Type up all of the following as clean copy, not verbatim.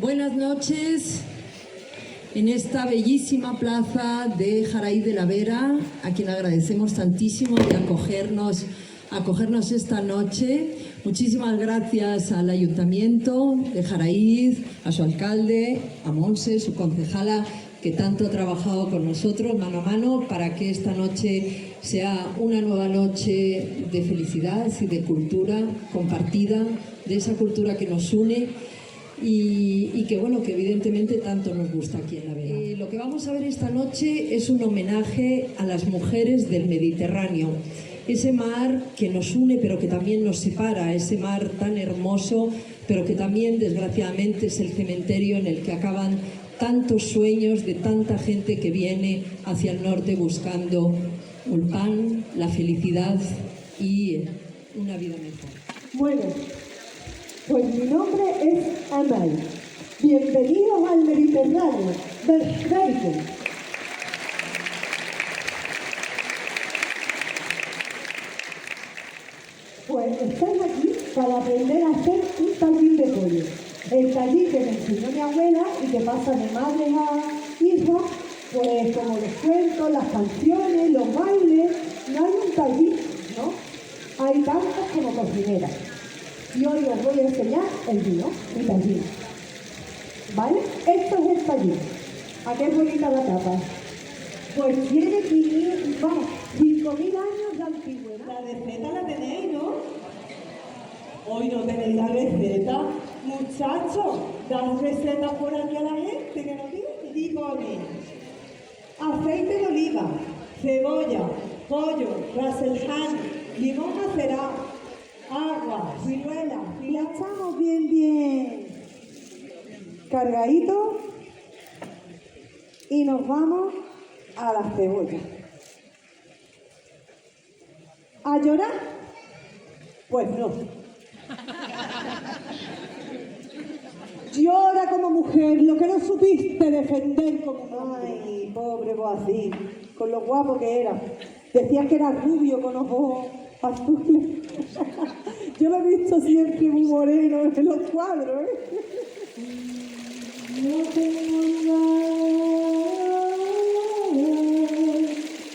Buenas noches en esta bellísima plaza de Jaraí de la Vera, a quien agradecemos tantísimo de acogernos esta noche. Muchísimas gracias al Ayuntamiento de Jaraíz, a su alcalde, a Monse, su concejala, que tanto ha trabajado con nosotros mano a mano para que esta noche sea una nueva noche de felicidad y de cultura compartida, de esa cultura que nos une y que, bueno, que evidentemente tanto nos gusta aquí en La Vera. Lo que vamos a ver esta noche es un homenaje a las mujeres del Mediterráneo, ese mar que nos une pero que también nos separa, ese mar tan hermoso pero que también desgraciadamente es el cementerio en el que acaban tantos sueños de tanta gente que viene hacia el norte buscando el pan, la felicidad y una vida mejor. Bueno, pues mi nombre es Amal. Bienvenidos al Mediterráneo. Welcome. Pues están aquí para aprender a hacer un tallín de pollo. El tallín que me enseñó mi abuela y que pasa de madre a hija, pues como los cuentos, las canciones, los bailes. No hay un tallín, ¿no? Hay tantas como cocineras. Y hoy os voy a enseñar el vino, mi tallín. ¿Vale? Esto es el tallín. ¿A qué es bonita la tapa? Pues tiene 5.000 años de antigüedad. La receta la tenéis, ¿no? Hoy no tenéis la receta. Muchachos, dan recetas por aquí a la gente que no tiene. Y pone aceite de oliva, cebolla, pollo, ras el hano, limón macerado, agua, ciruela. Y la echamos bien cargadito y nos vamos a la cebolla. ¿A llorar? Pues no. Llora como mujer, lo que no supiste defender como mujer. Ay, pobre Boacín, con lo guapo que era. Decías que era rubio con ojos azules. Yo lo he visto siempre muy moreno en los cuadros, ¿eh? No tengo nada,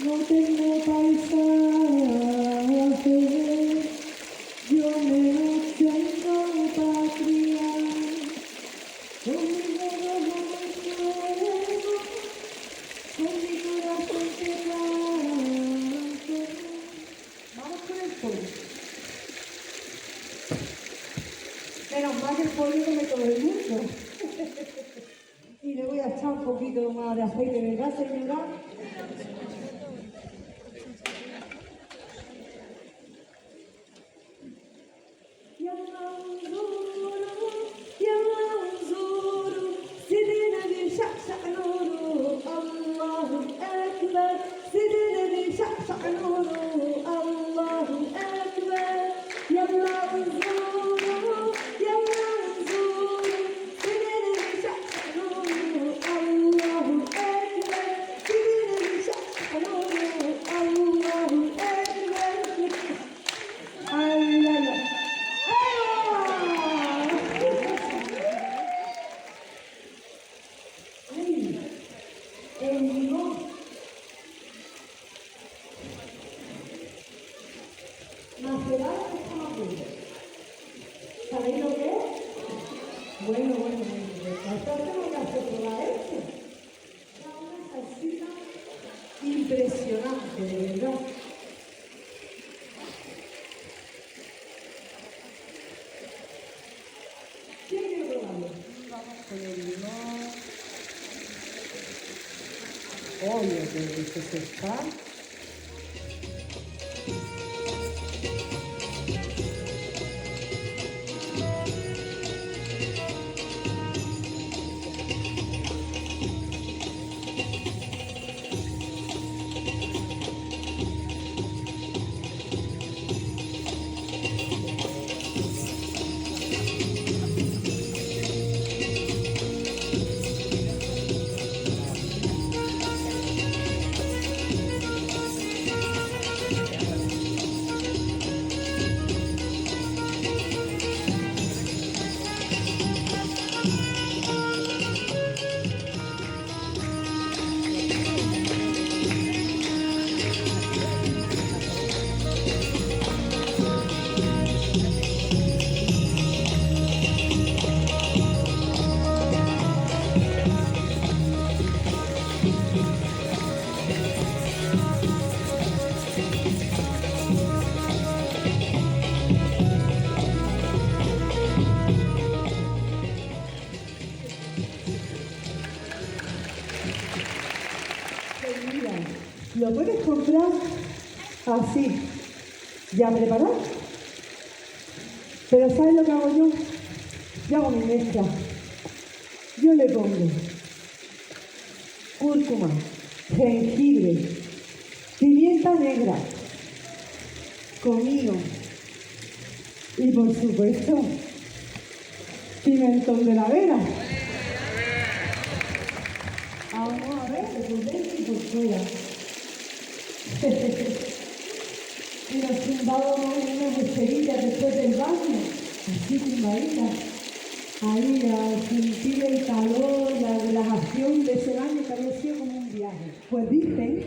no tengo paisaje, yo menos tengo patria, con mi dedo no me muevo, con mi corazón quebrante. Vamos con el pollo. Menos mal que el pollo no me come el mundo. Y le voy a echar un poquito más de aceite, ¿verdad, señora? ¿Sabéis lo que es? Bueno. Esto tengo que hacer probar esto. Una salsita impresionante, de verdad. ¿Quién quiere probarlo? Vamos con el limón. Oye, que rico se está. Lo puedes comprar así, ya preparado. Pero ¿sabes lo que hago yo? Yo hago mi mezcla. Yo le pongo cúrcuma, jengibre, pimienta negra, comino y, por supuesto, pimentón de la Vera. Vamos a ver, por dentro y por fuera. Y nos tumbábamos en unas esteritas después del baño, así tumbaditas. Ahí a sentir el calor, la relajación de ese baño que había sido como un viaje. Pues dicen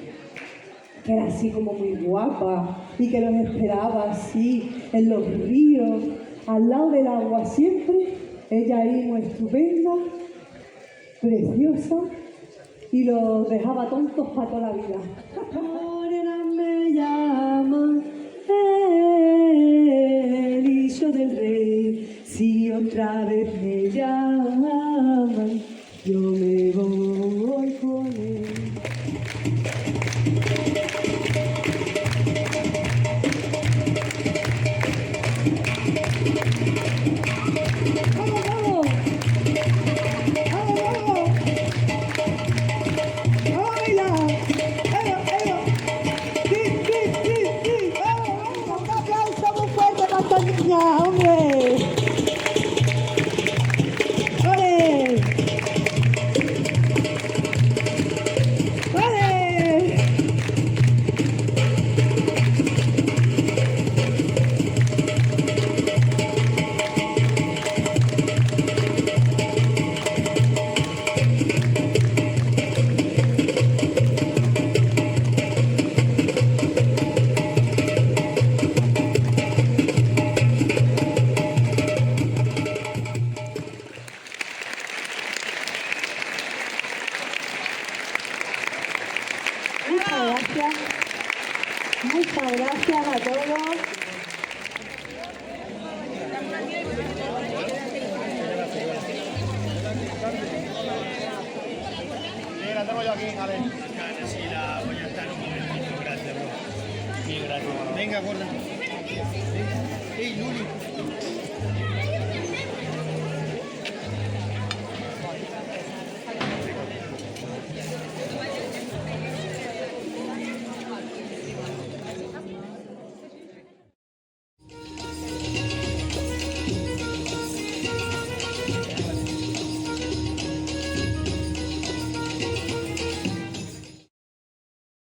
que era así como muy guapa y que los esperaba así en los ríos, al lado del agua siempre. Ella ahí muy estupenda, preciosa, y los dejaba tontos para toda la vida. Morena me llama el hijo del rey, si otra vez me llaman, yo me voy con él. ¡Vamos, vamos! ¡Vamos, vamos! ¡Vamos a bailar! ¡Sí, sí, sí, sí! ¡Vamos, vamos! ¡Un aplauso muy fuerte para esta niña, hombre! ¡Vale! ¡Vale! Muchas gracias a todos. Sí, la tengo yo aquí, vale. Sí, la voy a estar un momentito, gracias, bro. Sí, gracias. Venga, gorda.